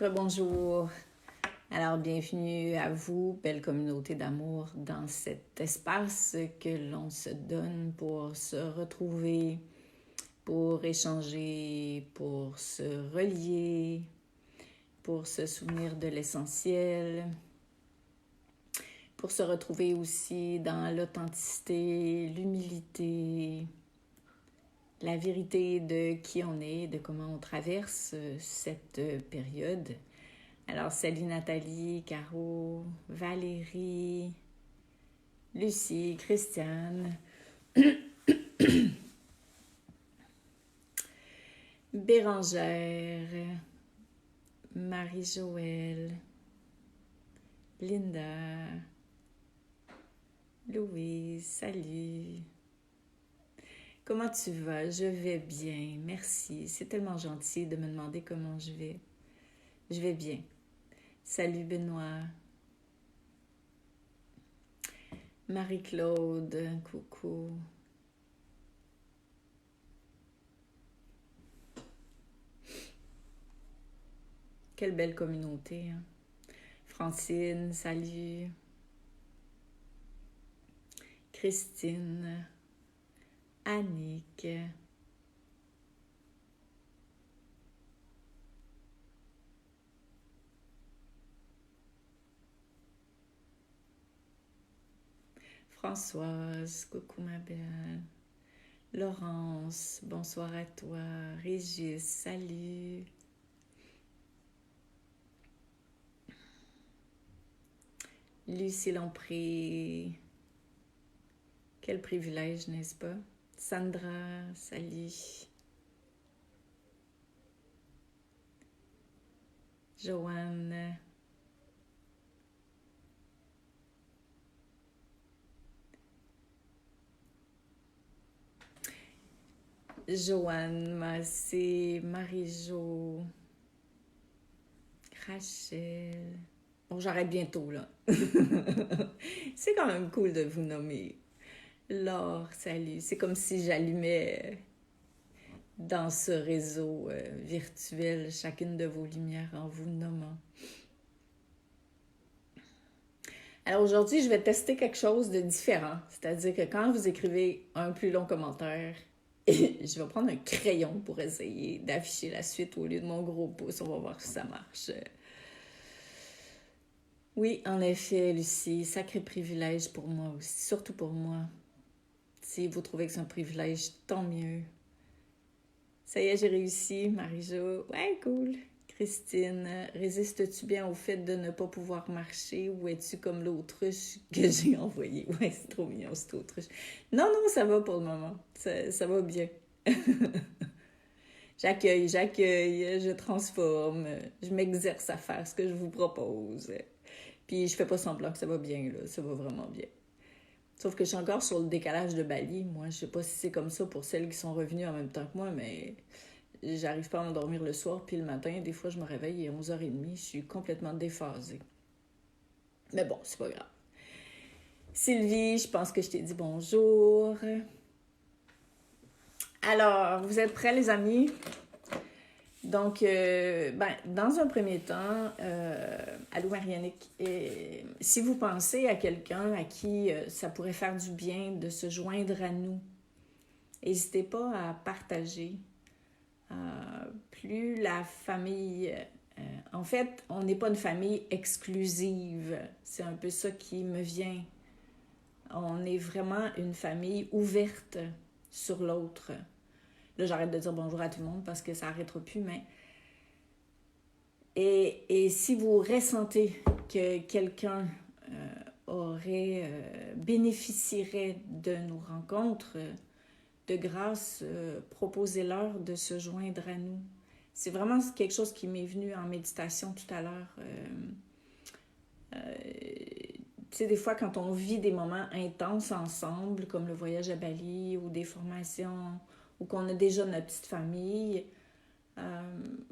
Rebonjour. Alors, bienvenue à vous, belle communauté d'amour, dans cet espace que l'on se donne pour se retrouver, pour échanger, pour se relier, pour se souvenir de l'essentiel, pour se retrouver aussi dans l'authenticité, l'humilité, la vérité de qui on est, de comment on traverse cette période. Alors, salut Nathalie, Caro, Valérie, Lucie, Christiane, Bérangère, Marie-Joëlle, Linda, Louise, salut. Comment tu vas? Je vais bien, merci. C'est tellement gentil de me demander comment je vais. Je vais bien. Salut Benoît. Marie-Claude, coucou. Quelle belle communauté, hein? Francine, salut. Christine, Annick. Françoise, coucou ma belle. Laurence, bonsoir à toi. Régis, salut. Lucie Lompré, quel privilège, n'est-ce pas? Sandra, salut. Joanne. Joanne, Massé, Marie-Jo, Rachel. Bon, j'arrête bientôt, là. C'est quand même cool de vous nommer. Laure, salut. C'est comme si j'allumais dans ce réseau virtuel chacune de vos lumières en vous nommant. Alors aujourd'hui, je vais tester quelque chose de différent. C'est-à-dire que quand vous écrivez un plus long commentaire, je vais prendre un crayon pour essayer d'afficher la suite au lieu de mon gros pouce. On va voir si ça marche. Oui, en effet, Lucie, sacré privilège pour moi aussi, surtout pour moi. Si vous trouvez que c'est un privilège, tant mieux. Ça y est, j'ai réussi, Marie-Jo. Ouais, cool. Christine, résistes-tu bien au fait de ne pas pouvoir marcher ou es-tu comme l'autruche que j'ai envoyée? Ouais, c'est trop mignon, cette autruche. Non, ça va pour le moment. Ça va bien. J'accueille, je transforme, je m'exerce à faire ce que je vous propose. Puis je fais pas semblant que ça va bien, là. Ça va vraiment bien. Sauf que je suis encore sur le décalage de Bali. Moi, je sais pas si c'est comme ça pour celles qui sont revenues en même temps que moi, mais j'arrive pas à m'endormir le soir, puis le matin, des fois, je me réveille à 11h30, je suis complètement déphasée. Mais bon, c'est pas grave. Sylvie, je pense que je t'ai dit bonjour. Alors, vous êtes prêts, les amis? Donc, dans un premier temps, allô Marianique, si vous pensez à quelqu'un à qui ça pourrait faire du bien de se joindre à nous, n'hésitez pas à partager. Plus la famille... en fait, on n'est pas une famille exclusive. C'est un peu ça qui me vient. On est vraiment une famille ouverte sur l'autre. Là, j'arrête de dire bonjour à tout le monde parce que ça n'arrêtera plus, mais... Et si vous ressentez que quelqu'un bénéficierait de nos rencontres, de grâce, proposez-leur de se joindre à nous. C'est vraiment quelque chose qui m'est venu en méditation tout à l'heure. Tu sais, des fois, quand on vit des moments intenses ensemble, comme le voyage à Bali ou des formations, ou qu'on a déjà notre petite famille,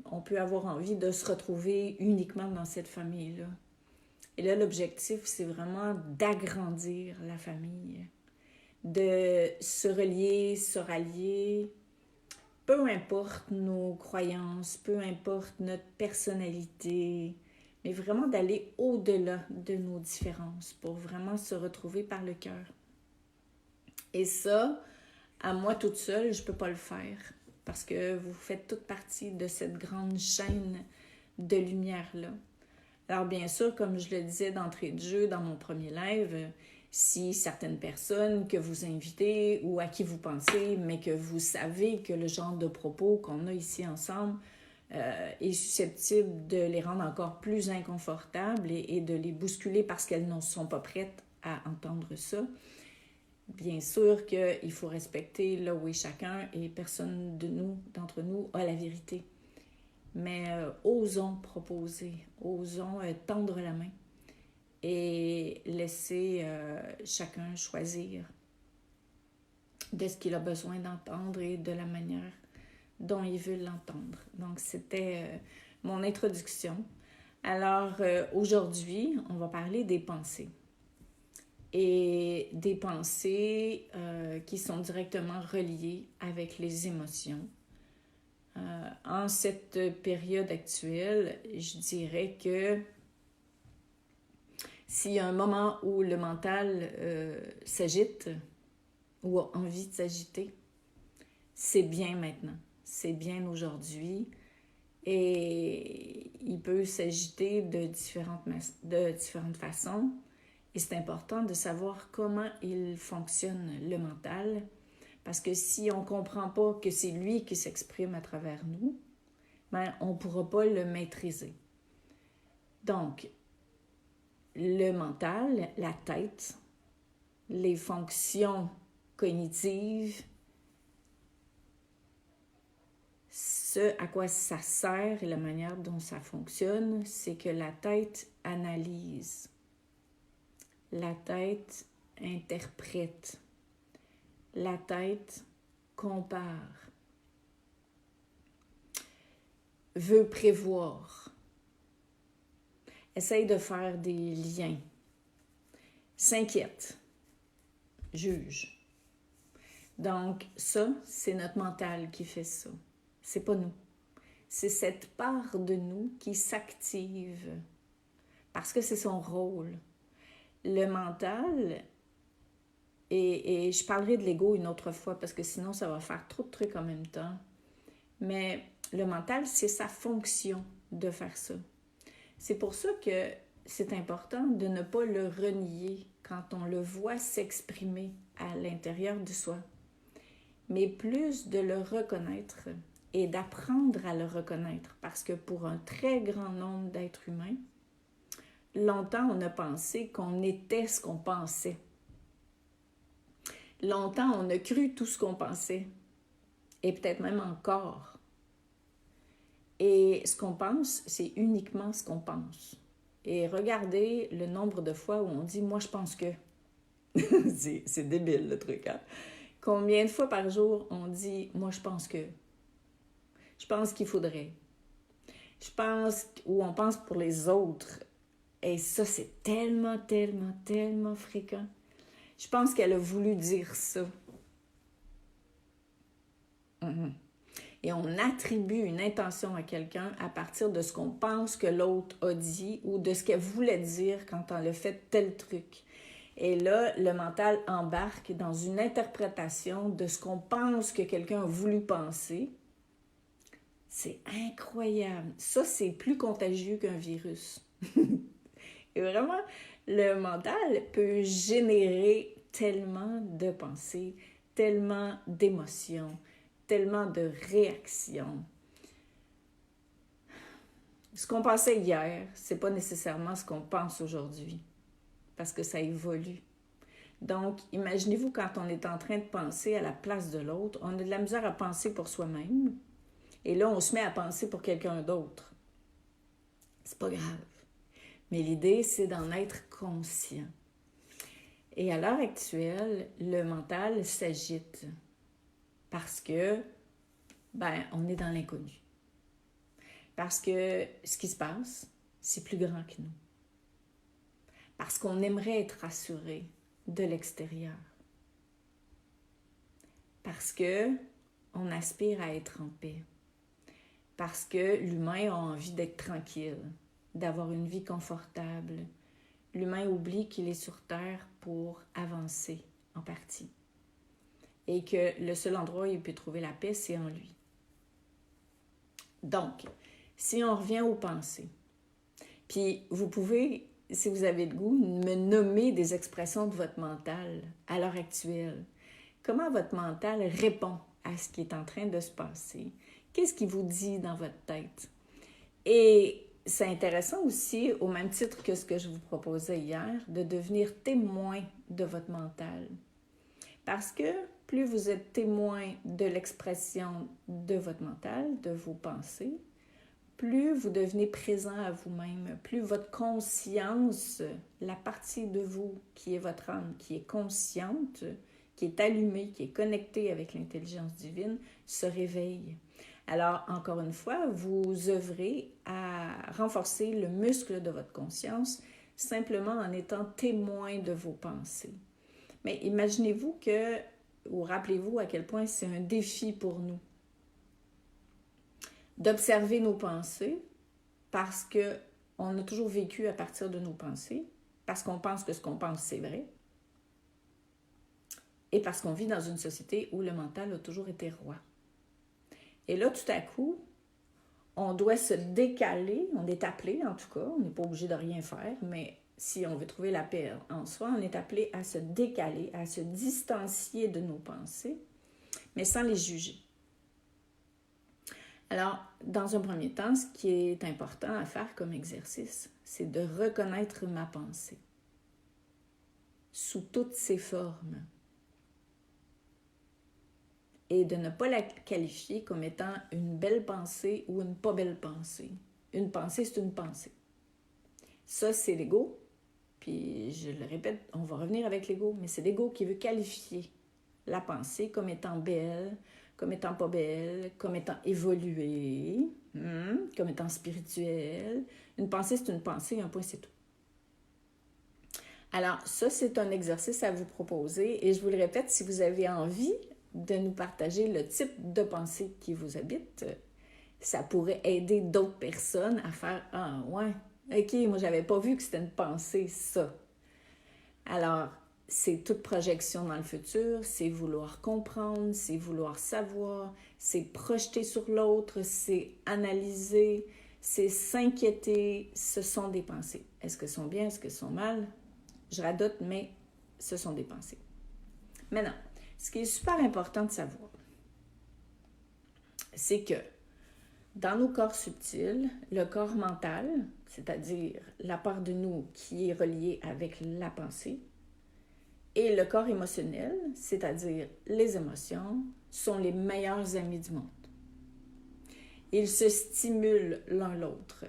on peut avoir envie de se retrouver uniquement dans cette famille-là. Et là, l'objectif, c'est vraiment d'agrandir la famille, de se relier, se rallier, peu importe nos croyances, peu importe notre personnalité, mais vraiment d'aller au-delà de nos différences pour vraiment se retrouver par le cœur. Et ça, à moi toute seule, je ne peux pas le faire parce que vous faites toute partie de cette grande chaîne de lumière-là. Alors bien sûr, comme je le disais d'entrée de jeu dans mon premier live, si certaines personnes que vous invitez ou à qui vous pensez, mais que vous savez que le genre de propos qu'on a ici ensemble est susceptible de les rendre encore plus inconfortables et de les bousculer parce qu'elles ne sont pas prêtes à entendre ça, bien sûr qu'il faut respecter là où est chacun et personne d'entre nous a la vérité. Mais osons proposer, osons tendre la main et laisser chacun choisir de ce qu'il a besoin d'entendre et de la manière dont il veut l'entendre. Donc, c'était mon introduction. Alors, aujourd'hui, on va parler des pensées. Et des pensées qui sont directement reliées avec les émotions. En cette période actuelle, je dirais que s'il y a un moment où le mental s'agite ou a envie de s'agiter, c'est bien maintenant, c'est bien aujourd'hui et il peut s'agiter de différentes façons et c'est important de savoir comment il fonctionne le mental parce que si on ne comprend pas que c'est lui qui s'exprime à travers nous, ben, on ne pourra pas le maîtriser. Donc, le mental, la tête, les fonctions cognitives, ce à quoi ça sert et la manière dont ça fonctionne, c'est que la tête analyse, la tête interprète, la tête compare, veut prévoir, essaye de faire des liens, s'inquiète, juge. Donc ça, c'est notre mental qui fait ça. C'est pas nous. C'est cette part de nous qui s'active parce que c'est son rôle. Le mental, et je parlerai de l'ego une autre fois parce que sinon ça va faire trop de trucs en même temps, mais le mental, c'est sa fonction de faire ça. C'est pour ça que c'est important de ne pas le renier quand on le voit s'exprimer à l'intérieur de soi, mais plus de le reconnaître et d'apprendre à le reconnaître parce que pour un très grand nombre d'êtres humains, longtemps on a pensé qu'on était ce qu'on pensait. Longtemps on a cru tout ce qu'on pensait et peut-être même encore. Et ce qu'on pense, c'est uniquement ce qu'on pense. Et regardez le nombre de fois où on dit « moi je pense que ». c'est débile le truc, hein? Combien de fois par jour on dit « moi je pense que ». Je pense qu'il faudrait. Je pense, ou on pense pour les autres. Et ça, c'est tellement, tellement, tellement fréquent. Je pense qu'elle a voulu dire ça. Et on attribue une intention à quelqu'un à partir de ce qu'on pense que l'autre a dit ou de ce qu'elle voulait dire quand elle a fait tel truc. Et là, le mental embarque dans une interprétation de ce qu'on pense que quelqu'un a voulu penser. C'est incroyable. Ça, c'est plus contagieux qu'un virus. Et vraiment, le mental peut générer tellement de pensées, tellement d'émotions, tellement de réactions. Ce qu'on pensait hier, c'est pas nécessairement ce qu'on pense aujourd'hui, parce que ça évolue. Donc, imaginez-vous quand on est en train de penser à la place de l'autre, on a de la misère à penser pour soi-même, et là, on se met à penser pour quelqu'un d'autre. C'est pas grave. Mais l'idée, c'est d'en être conscient. Et à l'heure actuelle, le mental s'agite parce que, on est dans l'inconnu. Parce que ce qui se passe, c'est plus grand que nous. Parce qu'on aimerait être rassuré de l'extérieur. Parce que on aspire à être en paix. Parce que l'humain a envie d'être tranquille, d'avoir une vie confortable. L'humain oublie qu'il est sur Terre pour avancer, en partie. Et que le seul endroit où il peut trouver la paix, c'est en lui. Donc, si on revient aux pensées, puis vous pouvez, si vous avez le goût, me nommer des expressions de votre mental à l'heure actuelle. Comment votre mental répond à ce qui est en train de se passer? Qu'est-ce qui vous dit dans votre tête? Et c'est intéressant aussi, au même titre que ce que je vous proposais hier, de devenir témoin de votre mental. Parce que plus vous êtes témoin de l'expression de votre mental, de vos pensées, plus vous devenez présent à vous-même, plus votre conscience, la partie de vous qui est votre âme, qui est consciente, qui est allumée, qui est connectée avec l'intelligence divine, se réveille. Alors, encore une fois, vous œuvrez à renforcer le muscle de votre conscience simplement en étant témoin de vos pensées. Mais imaginez-vous que, ou rappelez-vous à quel point c'est un défi pour nous d'observer nos pensées parce qu'on a toujours vécu à partir de nos pensées, parce qu'on pense que ce qu'on pense, c'est vrai, et parce qu'on vit dans une société où le mental a toujours été roi. Et là, tout à coup, on doit se décaler, on est appelé en tout cas, on n'est pas obligé de rien faire, mais si on veut trouver la paix en soi, on est appelé à se décaler, à se distancier de nos pensées, mais sans les juger. Alors, dans un premier temps, ce qui est important à faire comme exercice, c'est de reconnaître ma pensée sous toutes ses formes et de ne pas la qualifier comme étant une belle pensée ou une pas belle pensée. Une pensée, c'est une pensée. Ça, c'est l'ego. Puis, je le répète, on va revenir avec l'ego, mais c'est l'ego qui veut qualifier la pensée comme étant belle, comme étant pas belle, comme étant évoluée, comme étant spirituelle. Une pensée, c'est une pensée, un point, c'est tout. Alors, ça, c'est un exercice à vous proposer. Et je vous le répète, si vous avez envie de nous partager le type de pensée qui vous habite, ça pourrait aider d'autres personnes à faire « Ah, ouais, ok, moi, j'avais pas vu que c'était une pensée, ça. » Alors, c'est toute projection dans le futur, c'est vouloir comprendre, c'est vouloir savoir, c'est projeter sur l'autre, c'est analyser, c'est s'inquiéter. Ce sont des pensées. Est-ce qu'elles sont bien, est-ce qu'elles sont mal? Je radote, mais ce sont des pensées. Maintenant, ce qui est super important de savoir, c'est que dans nos corps subtils, le corps mental, c'est-à-dire la part de nous qui est reliée avec la pensée, et le corps émotionnel, c'est-à-dire les émotions, sont les meilleurs amis du monde. Ils se stimulent l'un l'autre.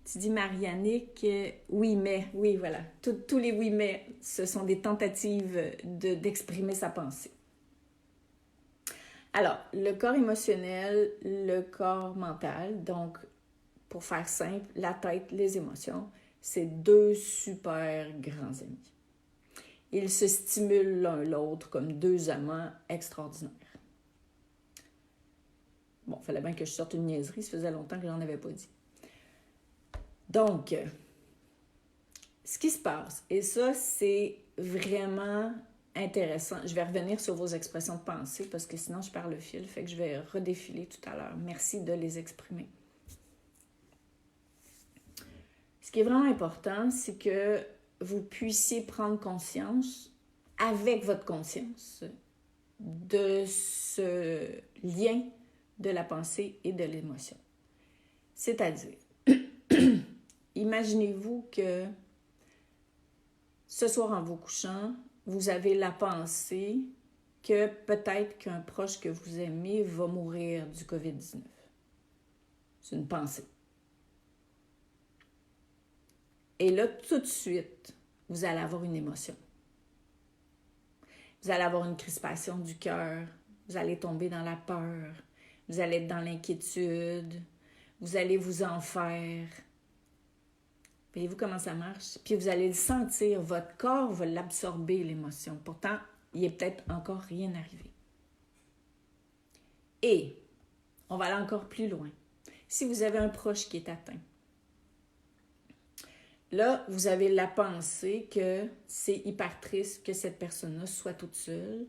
Tu dis, Mariannick, oui, mais, oui, voilà. Tous les oui, mais, ce sont des tentatives d'exprimer sa pensée. Alors, le corps émotionnel, le corps mental, donc, pour faire simple, la tête, les émotions, c'est deux super grands amis. Ils se stimulent l'un l'autre comme deux amants extraordinaires. Bon, il fallait bien que je sorte une niaiserie, ça faisait longtemps que je n'en avais pas dit. Donc, ce qui se passe, et ça, c'est vraiment intéressant. Je vais revenir sur vos expressions de pensée parce que sinon, je perds le fil, fait que je vais redéfiler tout à l'heure. Merci de les exprimer. Ce qui est vraiment important, c'est que vous puissiez prendre conscience, avec votre conscience, de ce lien de la pensée et de l'émotion. C'est-à-dire, imaginez-vous que ce soir en vous couchant, vous avez la pensée que peut-être qu'un proche que vous aimez va mourir du COVID-19. C'est une pensée. Et là, tout de suite, vous allez avoir une émotion. Vous allez avoir une crispation du cœur. Vous allez tomber dans la peur. Vous allez être dans l'inquiétude. Vous allez vous en faire. Voyez-vous comment ça marche? Puis vous allez le sentir. Votre corps va l'absorber, l'émotion. Pourtant, il n'est peut-être encore rien arrivé. Et, on va aller encore plus loin. Si vous avez un proche qui est atteint, là, vous avez la pensée que c'est hyper triste que cette personne-là soit toute seule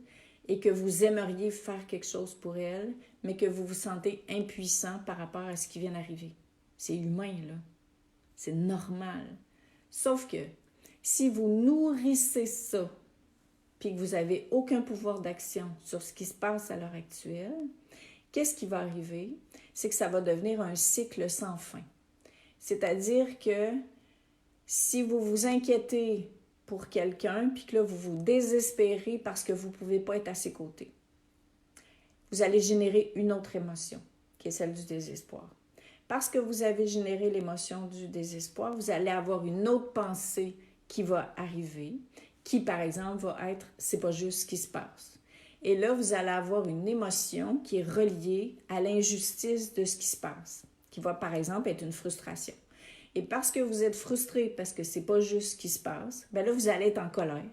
et que vous aimeriez faire quelque chose pour elle, mais que vous vous sentez impuissant par rapport à ce qui vient d'arriver. C'est humain, là. C'est normal. Sauf que si vous nourrissez ça, puis que vous n'avez aucun pouvoir d'action sur ce qui se passe à l'heure actuelle, qu'est-ce qui va arriver? C'est que ça va devenir un cycle sans fin. C'est-à-dire que si vous vous inquiétez pour quelqu'un, puis que là, vous vous désespérez parce que vous ne pouvez pas être à ses côtés, vous allez générer une autre émotion, qui est celle du désespoir. Parce que vous avez généré l'émotion du désespoir, vous allez avoir une autre pensée qui va arriver, qui, par exemple, va être « c'est pas juste ce qui se passe ». Et là, vous allez avoir une émotion qui est reliée à l'injustice de ce qui se passe, qui va, par exemple, être une frustration. Et parce que vous êtes frustré, parce que c'est pas juste ce qui se passe, bien là, vous allez être en colère.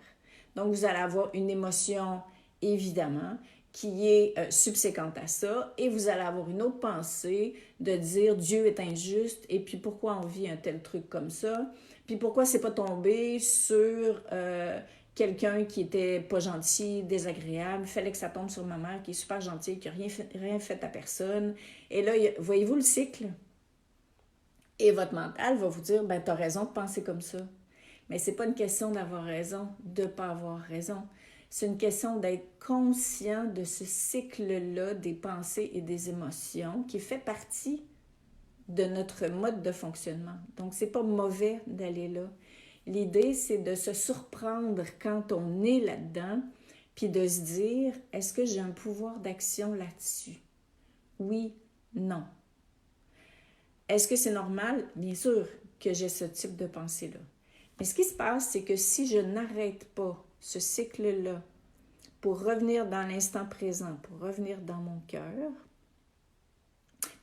Donc, vous allez avoir une émotion, évidemment, qui est subséquente à ça, et vous allez avoir une autre pensée de dire Dieu est injuste, et puis pourquoi on vit un tel truc comme ça, puis pourquoi c'est pas tombé sur quelqu'un qui était pas gentil, désagréable, il fallait que ça tombe sur ma mère qui est super gentille, qui n'a rien fait à personne. Et là, voyez-vous le cycle? Et votre mental va vous dire, ben t'as raison de penser comme ça. Mais c'est pas une question d'avoir raison, de pas avoir raison. C'est une question d'être conscient de ce cycle-là des pensées et des émotions qui fait partie de notre mode de fonctionnement. Donc, c'est pas mauvais d'aller là. L'idée, c'est de se surprendre quand on est là-dedans, puis de se dire, est-ce que j'ai un pouvoir d'action là-dessus? Oui, non. Est-ce que c'est normal? Bien sûr que j'ai ce type de pensée-là. Mais ce qui se passe, c'est que si je n'arrête pas ce cycle-là pour revenir dans l'instant présent, pour revenir dans mon cœur,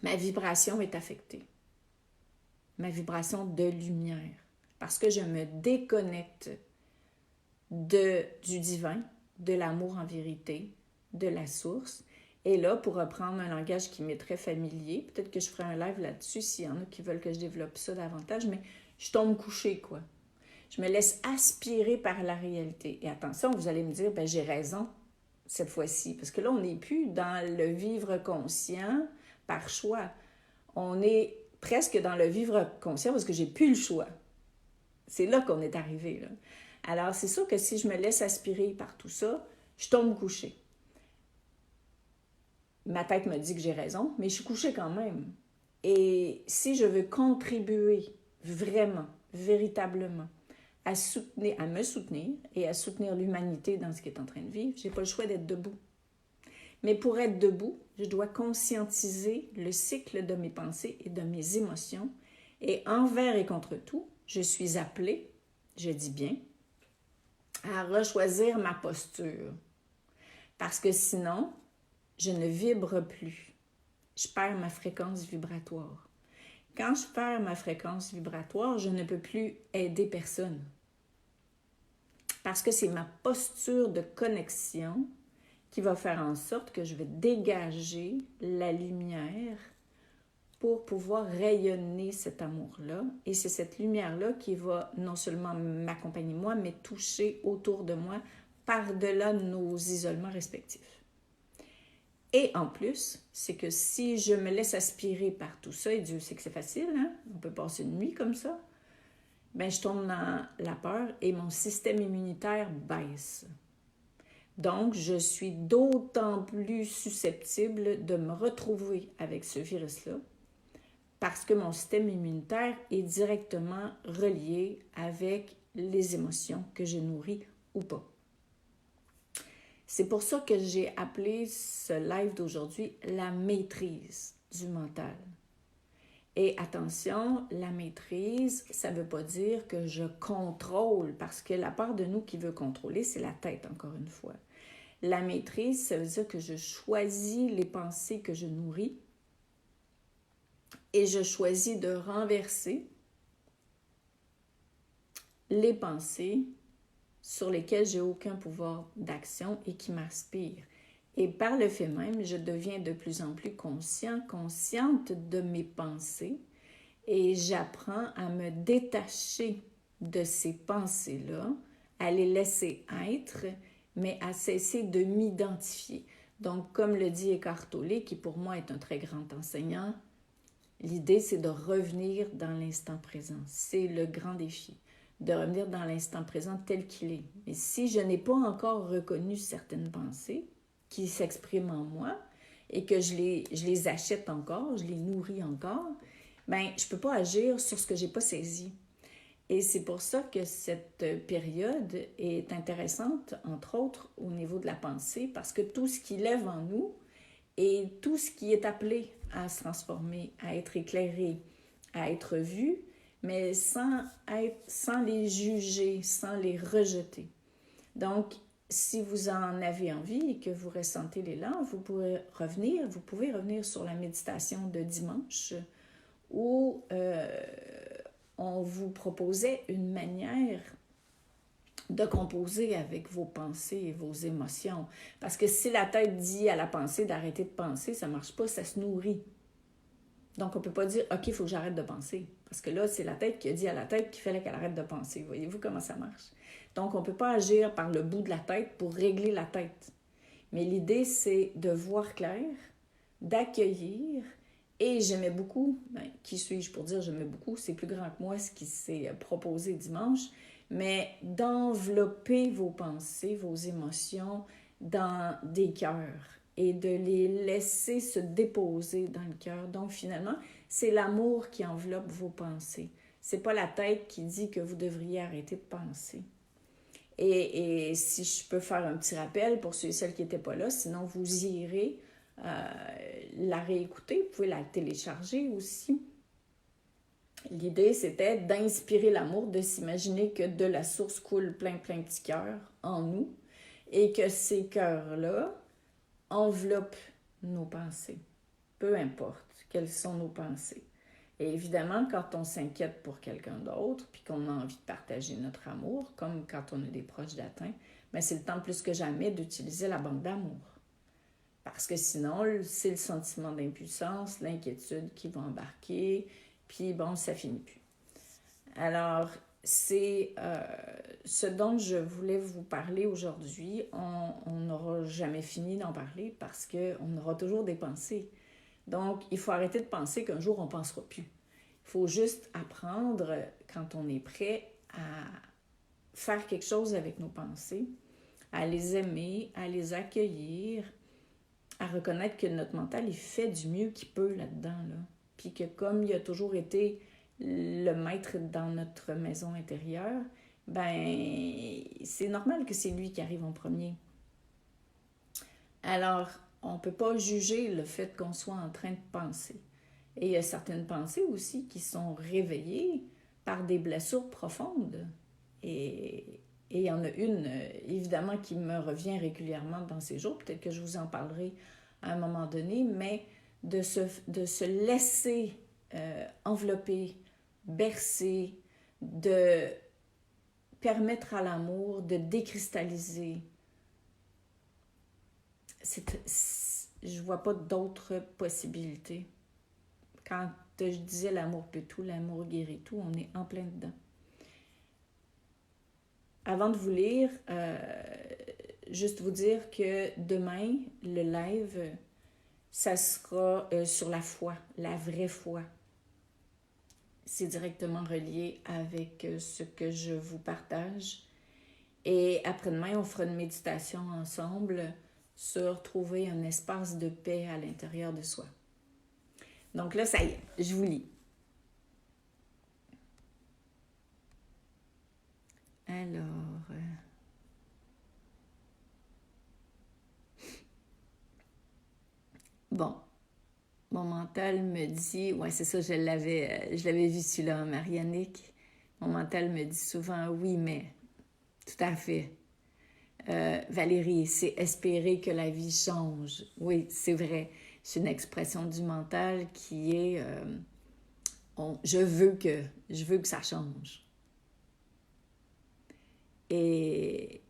ma vibration est affectée. Ma vibration de lumière. Parce que je me déconnecte du divin, de l'amour en vérité, de la source. Et là, pour reprendre un langage qui m'est très familier, peut-être que je ferai un live là-dessus s'il y en a qui veulent que je développe ça davantage, mais je tombe couchée, quoi. Je me laisse aspirer par la réalité. Et attention, vous allez me dire, ben j'ai raison cette fois-ci, parce que là, on n'est plus dans le vivre conscient par choix. On est presque dans le vivre conscient parce que j'ai plus le choix. C'est là qu'on est arrivé, là. Alors, c'est sûr que si je me laisse aspirer par tout ça, je tombe couchée. Ma tête me dit que j'ai raison, mais je suis couchée quand même. Et si je veux contribuer vraiment, véritablement, à me soutenir et à soutenir l'humanité dans ce qu'elle est en train de vivre, j'ai pas le choix d'être debout. Mais pour être debout, je dois conscientiser le cycle de mes pensées et de mes émotions. Et envers et contre tout, je suis appelée, je dis bien, à rechoisir ma posture. Parce que sinon, je ne vibre plus. Je perds ma fréquence vibratoire. Quand je perds ma fréquence vibratoire, je ne peux plus aider personne. Parce que c'est ma posture de connexion qui va faire en sorte que je vais dégager la lumière pour pouvoir rayonner cet amour-là. Et c'est cette lumière-là qui va non seulement m'accompagner moi, mais toucher autour de moi par-delà nos isolements respectifs. Et en plus, c'est que si je me laisse aspirer par tout ça, et Dieu sait que c'est facile, hein? On peut passer une nuit comme ça, ben je tombe dans la peur et mon système immunitaire baisse. Donc, je suis d'autant plus susceptible de me retrouver avec ce virus-là parce que mon système immunitaire est directement relié avec les émotions que je nourris ou pas. C'est pour ça que j'ai appelé ce live d'aujourd'hui « La maîtrise du mental ». Et attention, la maîtrise, ça ne veut pas dire que je contrôle, parce que la part de nous qui veut contrôler, c'est la tête, encore une fois. La maîtrise, ça veut dire que je choisis les pensées que je nourris et je choisis de renverser les pensées sur lesquelles j'ai aucun pouvoir d'action et qui m'aspirent. Et par le fait même, je deviens de plus en plus consciente de mes pensées et j'apprends à me détacher de ces pensées-là, à les laisser être, mais à cesser de m'identifier. Donc, comme le dit Eckhart Tolle, qui pour moi est un très grand enseignant, l'idée c'est de revenir dans l'instant présent. C'est le grand défi, de revenir dans l'instant présent tel qu'il est. Et si je n'ai pas encore reconnu certaines pensées qui s'expriment en moi et que je les achète encore, je les nourris encore, ben je ne peux pas agir sur ce que je n'ai pas saisi. Et c'est pour ça que cette période est intéressante, entre autres, au niveau de la pensée, parce que tout ce qui lève en nous et tout ce qui est appelé à se transformer, à être éclairé, à être vu, mais sans les juger, sans les rejeter. Donc, si vous en avez envie et que vous ressentez l'élan, vous pouvez revenir sur la méditation de dimanche où on vous proposait une manière de composer avec vos pensées et vos émotions. Parce que si la tête dit à la pensée d'arrêter de penser, ça ne marche pas, ça se nourrit. Donc, on ne peut pas dire « OK, il faut que j'arrête de penser ». Parce que là, c'est la tête qui a dit à la tête qu'il fallait qu'elle arrête de penser. Voyez-vous comment ça marche? Donc, on ne peut pas agir par le bout de la tête pour régler la tête. Mais l'idée, c'est de voir clair, d'accueillir. Et j'aimais beaucoup, qui suis-je pour dire j'aimais beaucoup, c'est plus grand que moi ce qui s'est proposé dimanche, mais d'envelopper vos pensées, vos émotions dans des cœurs et de les laisser se déposer dans le cœur. Donc finalement, c'est l'amour qui enveloppe vos pensées. C'est pas la tête qui dit que vous devriez arrêter de penser. Et si je peux faire un petit rappel pour ceux et celles qui n'étaient pas là, sinon vous irez la réécouter, vous pouvez la télécharger aussi. L'idée, c'était d'inspirer l'amour, de s'imaginer que de la source coule plein de petits cœurs en nous et que ces cœurs-là enveloppent nos pensées, peu importe quelles sont nos pensées. Et évidemment, quand on s'inquiète pour quelqu'un d'autre puis qu'on a envie de partager notre amour, comme quand on a des proches d'atteints, bien, c'est le temps plus que jamais d'utiliser la banque d'amour. Parce que sinon, c'est le sentiment d'impuissance, l'inquiétude qui va embarquer, puis bon, ça finit plus. Alors, c'est ce dont je voulais vous parler aujourd'hui. On n'aura jamais fini d'en parler parce qu'on aura toujours des pensées. Donc, il faut arrêter de penser qu'un jour, on ne pensera plus. Il faut juste apprendre, quand on est prêt, à faire quelque chose avec nos pensées, à les aimer, à les accueillir, à reconnaître que notre mental, il fait du mieux qu'il peut là-dedans, là. Puis que comme il a toujours été le maître dans notre maison intérieure, ben c'est normal que c'est lui qui arrive en premier. Alors, on ne peut pas juger le fait qu'on soit en train de penser. Et il y a certaines pensées aussi qui sont réveillées par des blessures profondes. Et il y en a une, évidemment, qui me revient régulièrement dans ces jours. Peut-être que je vous en parlerai à un moment donné, mais de se laisser envelopper, bercer, de permettre à l'amour de décristalliser. Je ne vois pas d'autres possibilités. Quand je disais l'amour peut tout, l'amour guérit tout, on est en plein dedans. Avant de vous lire, juste vous dire que demain, le live, ça sera sur la foi, la vraie foi. C'est directement relié avec ce que je vous partage. Et après-demain, on fera une méditation ensemble sur trouver un espace de paix à l'intérieur de soi. Donc là, ça y est, je vous lis. Alors, bon, mon mental me dit, ouais, c'est ça, je l'avais vu celui-là, Mariannick. Mon mental me dit souvent, oui, mais, tout à fait. Valérie, c'est espérer que la vie change. Oui, c'est vrai. C'est une expression du mental qui est je veux que ça change. Et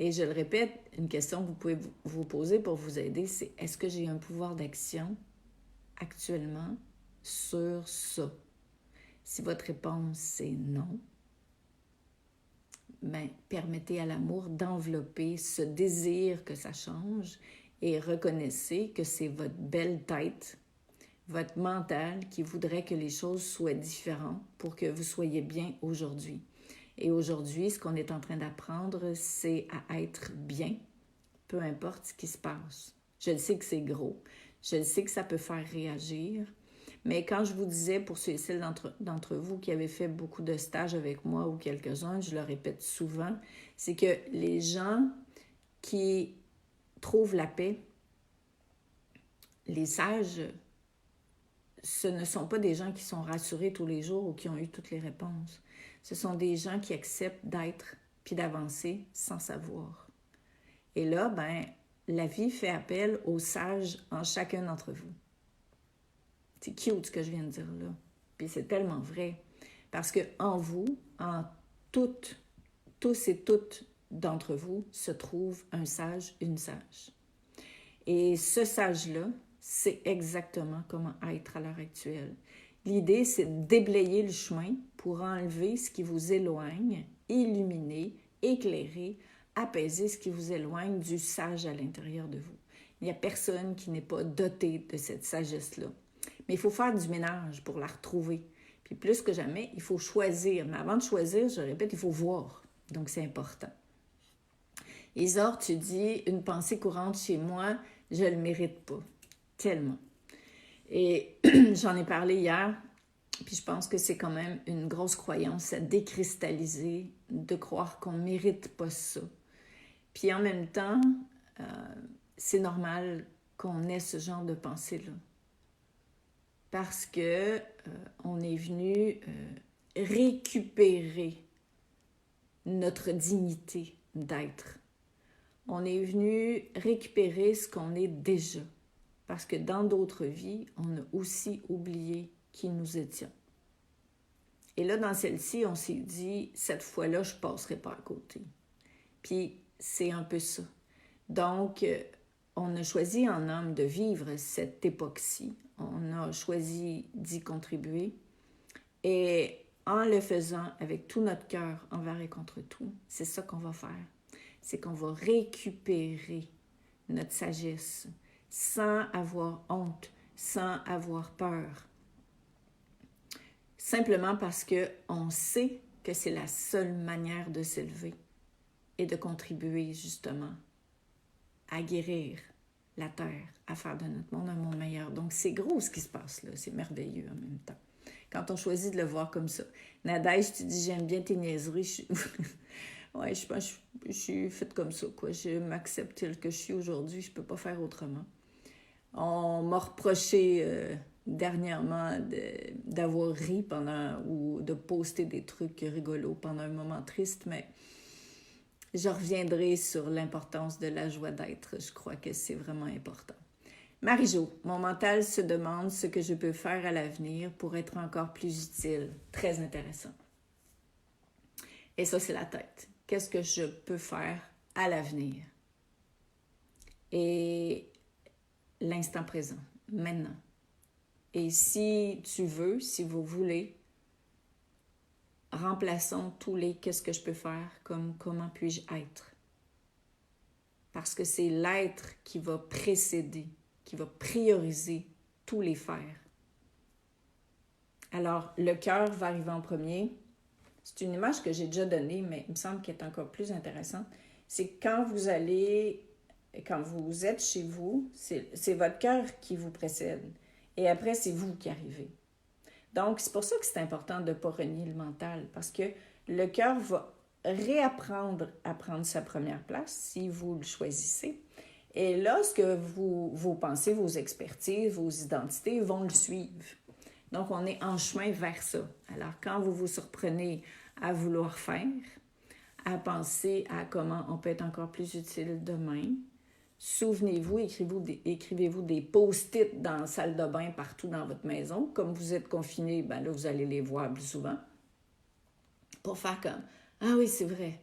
Et je le répète, une question que vous pouvez vous poser pour vous aider, c'est est-ce que j'ai un pouvoir d'action actuellement sur ça? Si votre réponse c'est non, ben, permettez à l'amour d'envelopper ce désir que ça change et reconnaissez que c'est votre belle tête, votre mental qui voudrait que les choses soient différentes pour que vous soyez bien aujourd'hui. Et aujourd'hui, ce qu'on est en train d'apprendre, c'est à être bien, peu importe ce qui se passe. Je le sais que c'est gros, je le sais que ça peut faire réagir, mais quand je vous disais, pour ceux et celles d'entre vous qui avaient fait beaucoup de stages avec moi ou quelques-uns, je le répète souvent, c'est que les gens qui trouvent la paix, les sages, ce ne sont pas des gens qui sont rassurés tous les jours ou qui ont eu toutes les réponses. Ce sont des gens qui acceptent d'être puis d'avancer sans savoir. Et là, ben, la vie fait appel aux sages en chacun d'entre vous. C'est cute ce que je viens de dire là. Puis c'est tellement vrai. Parce que en vous, en toutes, tous et toutes d'entre vous, se trouve un sage, une sage. Et ce sage-là, c'est exactement comment être à l'heure actuelle. L'idée, c'est de déblayer le chemin pour enlever ce qui vous éloigne, illuminer, éclairer, apaiser ce qui vous éloigne du sage à l'intérieur de vous. Il n'y a personne qui n'est pas doté de cette sagesse-là. Mais il faut faire du ménage pour la retrouver. Puis plus que jamais, il faut choisir. Mais avant de choisir, je répète, il faut voir. Donc, c'est important. Isor, tu dis, une pensée courante chez moi, je ne le mérite pas. Tellement. Et j'en ai parlé hier, puis je pense que c'est quand même une grosse croyance à décristalliser, de croire qu'on ne mérite pas ça. Puis en même temps, c'est normal qu'on ait ce genre de pensée-là. Parce que on est venu récupérer notre dignité d'être. On est venu récupérer ce qu'on est déjà. Parce que dans d'autres vies, on a aussi oublié qui nous étions. Et là, dans celle-ci, on s'est dit, cette fois-là, je ne passerai pas à côté. Puis, c'est un peu ça. Donc, on a choisi en homme de vivre cette époque-ci. On a choisi d'y contribuer. Et en le faisant avec tout notre cœur envers et contre tout, c'est ça qu'on va faire. C'est qu'on va récupérer notre sagesse sans avoir honte, sans avoir peur. Simplement parce qu'on sait que c'est la seule manière de s'élever et de contribuer justement à guérir la terre, à faire de notre monde un monde meilleur. Donc c'est gros ce qui se passe là, c'est merveilleux en même temps. Quand on choisit de le voir comme ça. Nadège, tu dis j'aime bien tes niaiseries. Ouais, je pense que je suis faite comme ça, quoi. Je m'accepte tel que je suis aujourd'hui, je peux pas faire autrement. On m'a reproché dernièrement d'avoir ri pendant ou de poster des trucs rigolos pendant un moment triste, mais je reviendrai sur l'importance de la joie d'être. Je crois que c'est vraiment important. Marie-Jo, mon mental se demande ce que je peux faire à l'avenir pour être encore plus utile. Très intéressant. Et ça, c'est la tête. Qu'est-ce que je peux faire à l'avenir? Et l'instant présent, maintenant. Et si tu veux, si vous voulez, remplaçons tous les « qu'est-ce que je peux faire » comme « comment puis-je être ». Parce que c'est l'être qui va précéder, qui va prioriser tous les faire. Alors, le cœur va arriver en premier. C'est une image que j'ai déjà donnée, mais il me semble qu'elle est encore plus intéressante. C'est quand vous êtes chez vous, c'est votre cœur qui vous précède. Et après, c'est vous qui arrivez. Donc, c'est pour ça que c'est important de ne pas renier le mental, parce que le cœur va réapprendre à prendre sa première place si vous le choisissez. Et là, ce que vos pensées, vos expertises, vos identités vont le suivre. Donc, on est en chemin vers ça. Alors, quand vous vous surprenez à vouloir faire, à penser à comment on peut être encore plus utile demain, souvenez-vous, écrivez-vous des post-it dans la salle de bain partout dans votre maison. Comme vous êtes confiné, ben là, vous allez les voir plus souvent. Pour faire comme « Ah oui, c'est vrai.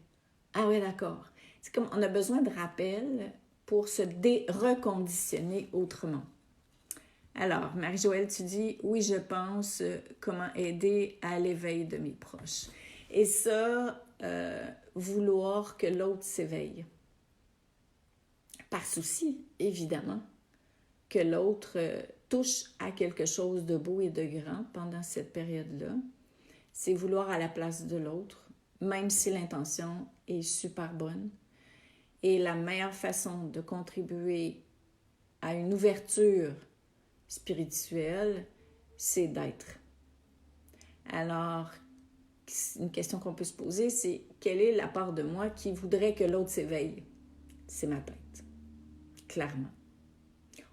Ah oui, d'accord. » C'est comme on a besoin de rappel pour se reconditionner autrement. Alors, Marie-Joëlle, tu dis, oui, je pense, comment aider à l'éveil de mes proches. Et ça, vouloir que l'autre s'éveille. Par souci, évidemment, que l'autre touche à quelque chose de beau et de grand pendant cette période-là. C'est vouloir à la place de l'autre, même si l'intention est super bonne. Et la meilleure façon de contribuer à une ouverture spirituelle, c'est d'être. Alors, une question qu'on peut se poser, c'est quelle est la part de moi qui voudrait que l'autre s'éveille? C'est ma tête, clairement.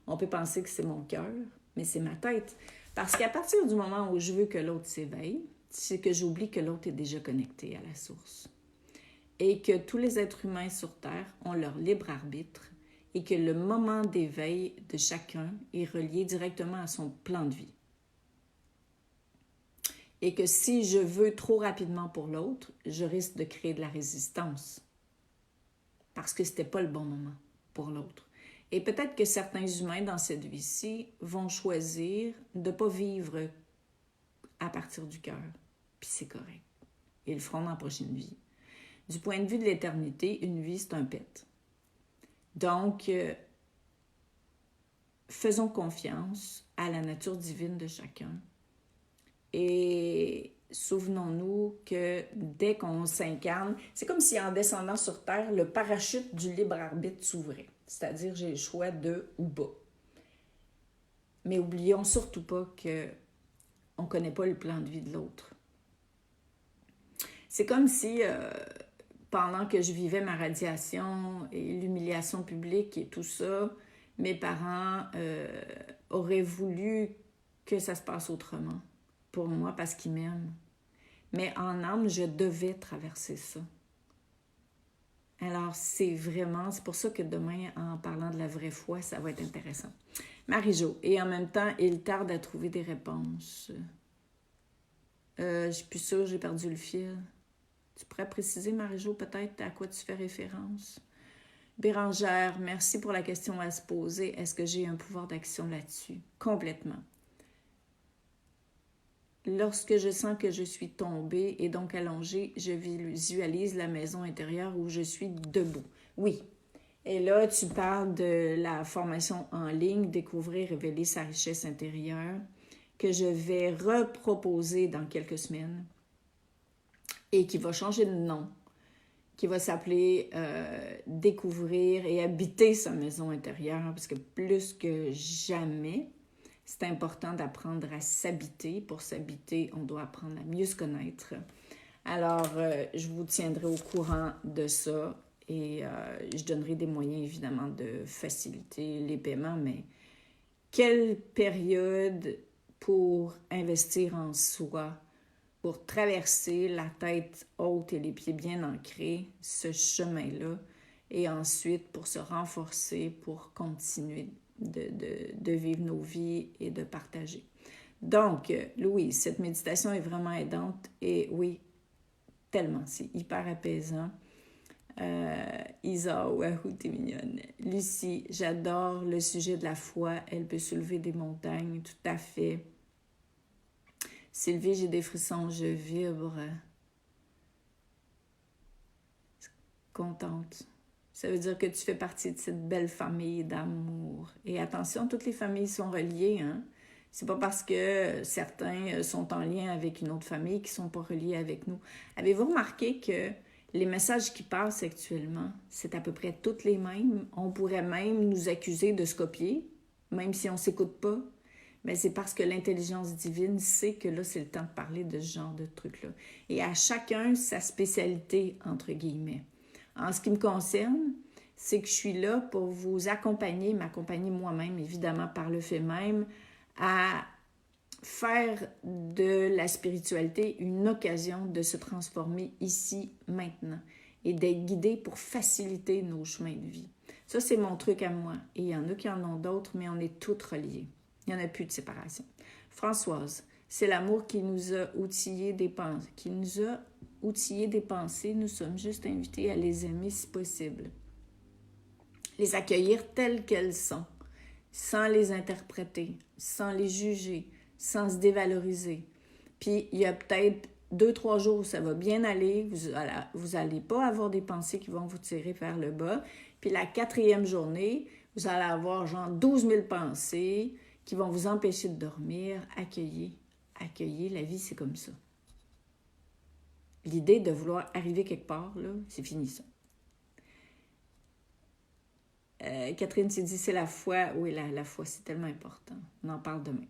On peut penser que c'est mon cœur, mais c'est ma tête. Parce qu'à partir du moment où je veux que l'autre s'éveille, c'est que j'oublie que l'autre est déjà connecté à la source. Et que tous les êtres humains sur Terre ont leur libre arbitre et que le moment d'éveil de chacun est relié directement à son plan de vie. Et que si je veux trop rapidement pour l'autre, je risque de créer de la résistance parce que ce n'était pas le bon moment pour l'autre. Et peut-être que certains humains dans cette vie-ci vont choisir de ne pas vivre à partir du cœur, puis c'est correct. Ils le feront dans la prochaine vie. Du point de vue de l'éternité, une vie, c'est un pet. Donc, faisons confiance à la nature divine de chacun et souvenons-nous que dès qu'on s'incarne, c'est comme si en descendant sur Terre, le parachute du libre arbitre s'ouvrait, c'est-à-dire j'ai le choix de ou bas. Mais oublions surtout pas qu'on ne connaît pas le plan de vie de l'autre. C'est comme si... pendant que je vivais ma radiation et l'humiliation publique et tout ça, mes parents auraient voulu que ça se passe autrement pour moi parce qu'ils m'aiment. Mais en âme, je devais traverser ça. Alors, c'est pour ça que demain, en parlant de la vraie foi, ça va être intéressant. Marie-Jo, et en même temps, il tarde à trouver des réponses. Je suis plus sûre, j'ai perdu le fil. Tu pourrais préciser, Marie-Jo, peut-être à quoi tu fais référence? Bérangère, merci pour la question à se poser. Est-ce que j'ai un pouvoir d'action là-dessus? Complètement. Lorsque je sens que je suis tombée et donc allongée, je visualise la maison intérieure où je suis debout. Oui. Et là, tu parles de la formation en ligne, Découvrir, révéler sa richesse intérieure, que je vais reproposer dans quelques semaines et qui va changer de nom, qui va s'appeler Découvrir et habiter sa maison intérieure, parce que plus que jamais, c'est important d'apprendre à s'habiter. Pour s'habiter, on doit apprendre à mieux se connaître. Alors, je vous tiendrai au courant de ça et je donnerai des moyens, évidemment, de faciliter les paiements, mais quelle période pour investir en soi, pour traverser la tête haute et les pieds bien ancrés, ce chemin-là, et ensuite pour se renforcer, pour continuer de vivre nos vies et de partager. Donc, Louise, cette méditation est vraiment aidante et oui, tellement, c'est hyper apaisant. Isa, wahou, t'es mignonne. Lucie, j'adore le sujet de la foi, elle peut soulever des montagnes, tout à fait. Sylvie, j'ai des frissons, je vibre. Contente. Ça veut dire que tu fais partie de cette belle famille d'amour. Et attention, toutes les familles sont reliées, hein? C'est pas parce que certains sont en lien avec une autre famille qui sont pas reliés avec nous. Avez-vous remarqué que les messages qui passent actuellement, c'est à peu près toutes les mêmes? On pourrait même nous accuser de se copier, même si on s'écoute pas. Mais c'est parce que l'intelligence divine sait que là, c'est le temps de parler de ce genre de trucs-là. Et à chacun, sa spécialité, entre guillemets. En ce qui me concerne, c'est que je suis là pour vous accompagner, m'accompagner moi-même, évidemment, par le fait même, à faire de la spiritualité une occasion de se transformer ici, maintenant, et d'être guidé pour faciliter nos chemins de vie. Ça, c'est mon truc à moi. Et il y en a qui en ont d'autres, mais on est toutes reliées. Il n'y en a plus de séparation. Françoise, c'est l'amour qui nous a outillés des pensées, qui nous a outillés des pensées, nous sommes juste invités à les aimer si possible. Les accueillir telles qu'elles sont, sans les interpréter, sans les juger, sans se dévaloriser. Puis, il y a peut-être 2-3 jours où ça va bien aller, vous allez pas avoir des pensées qui vont vous tirer vers le bas. Puis la 4e journée, vous allez avoir genre 12 000 pensées qui vont vous empêcher de dormir. Accueillez, la vie, c'est comme ça. L'idée de vouloir arriver quelque part, là, c'est fini ça. Catherine s'est dit, c'est la foi. Oui, la foi, c'est tellement important. On en parle demain.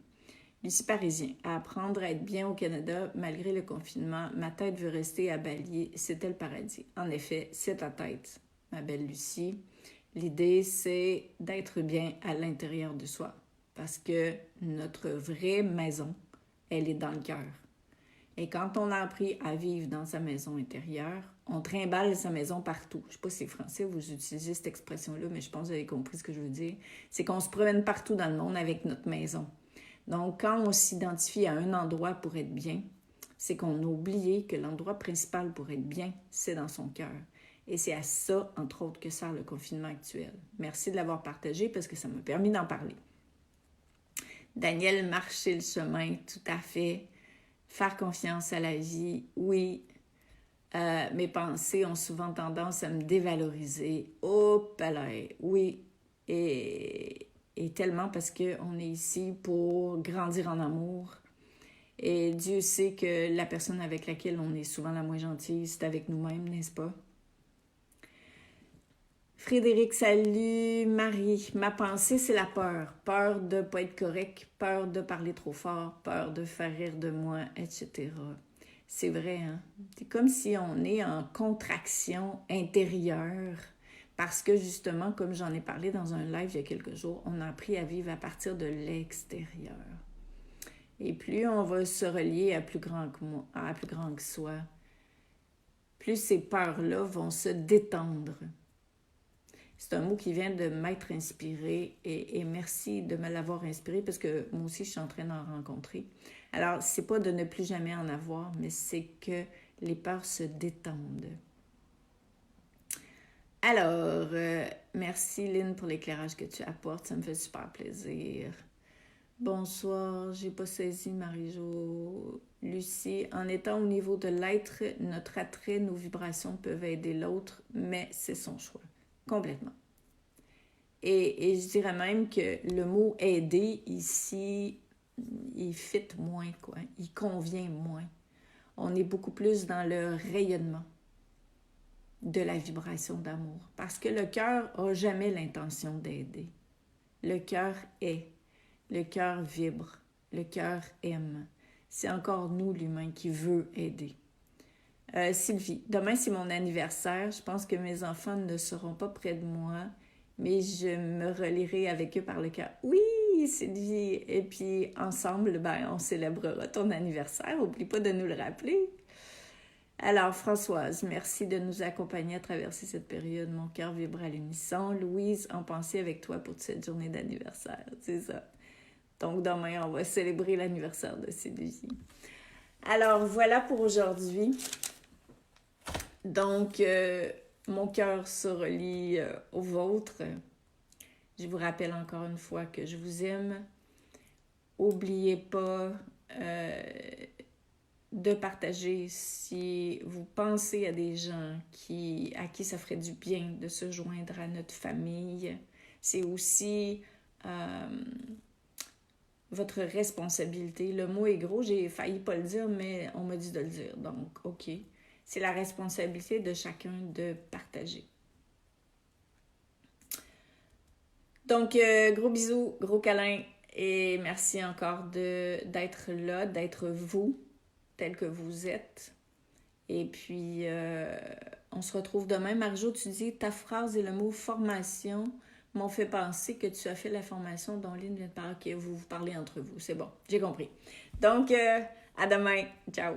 Lucie Parisien, à apprendre à être bien au Canada malgré le confinement. Ma tête veut rester à Bali. C'était le paradis. En effet, c'est ta tête, ma belle Lucie. L'idée, c'est d'être bien à l'intérieur de soi. Parce que notre vraie maison, elle est dans le cœur. Et quand on a appris à vivre dans sa maison intérieure, on trimballe sa maison partout. Je ne sais pas si c'est français, vous utilisez cette expression-là, mais je pense que vous avez compris ce que je veux dire. C'est qu'on se promène partout dans le monde avec notre maison. Donc, quand on s'identifie à un endroit pour être bien, c'est qu'on a oublié que l'endroit principal pour être bien, c'est dans son cœur. Et c'est à ça, entre autres, que sert le confinement actuel. Merci de l'avoir partagé parce que ça m'a permis d'en parler. Daniel, marcher le chemin, tout à fait. Faire confiance à la vie, oui. Mes pensées ont souvent tendance à me dévaloriser. Oh, palais, oui. Et tellement parce qu'on est ici pour grandir en amour. Et Dieu sait que la personne avec laquelle on est souvent la moins gentille, c'est avec nous-mêmes, n'est-ce pas? Frédéric, salut. Marie, ma pensée, c'est la peur. Peur de ne pas être correct, peur de parler trop fort, peur de faire rire de moi, etc. C'est vrai, hein? C'est comme si on est en contraction intérieure parce que justement, comme j'en ai parlé dans un live il y a quelques jours, on a appris à vivre à partir de l'extérieur. Et plus on va se relier à plus grand que soi, plus ces peurs-là vont se détendre. C'est un mot qui vient de m'être inspiré et merci de me l'avoir inspiré parce que moi aussi, je suis en train d'en rencontrer. Alors, c'est pas de ne plus jamais en avoir, mais c'est que les peurs se détendent. Alors, merci Lynn pour l'éclairage que tu apportes, ça me fait super plaisir. Bonsoir, j'ai pas saisi Marie-Jo. Lucie, en étant au niveau de l'être, notre attrait, nos vibrations peuvent aider l'autre, mais c'est son choix. Complètement. Et je dirais même que le mot « aider » ici, il fit moins, quoi. Il convient moins. On est beaucoup plus dans le rayonnement de la vibration d'amour. Parce que le cœur n'a jamais l'intention d'aider. Le cœur est. Le cœur vibre. Le cœur aime. C'est encore nous, l'humain, qui veut aider. Sylvie, demain c'est mon anniversaire. Je pense que mes enfants ne seront pas près de moi, mais je me relierai avec eux par le cœur. Oui, Sylvie. Et puis ensemble, on célébrera ton anniversaire. N'oublie pas de nous le rappeler. Alors, Françoise, merci de nous accompagner à traverser cette période. Mon cœur vibre à l'unisson. Louise, en pensée avec toi pour cette journée d'anniversaire. C'est ça. Donc, demain, on va célébrer l'anniversaire de Sylvie. Alors, voilà pour aujourd'hui. Donc, mon cœur se relie au vôtre. Je vous rappelle encore une fois que je vous aime. N'oubliez pas de partager si vous pensez à des gens à qui ça ferait du bien de se joindre à notre famille. C'est aussi votre responsabilité. Le mot est gros, j'ai failli pas le dire, mais on m'a dit de le dire. Donc, OK. C'est la responsabilité de chacun de partager. Donc, gros bisous, gros câlins et merci encore d'être là, d'être vous, tel que vous êtes. Et puis, on se retrouve demain. Marjo, tu dis, ta phrase et le mot formation m'ont fait penser que tu as fait la formation dont Lynn vient de parler. OK, vous parlez entre vous, c'est bon, j'ai compris. Donc, à demain. Ciao.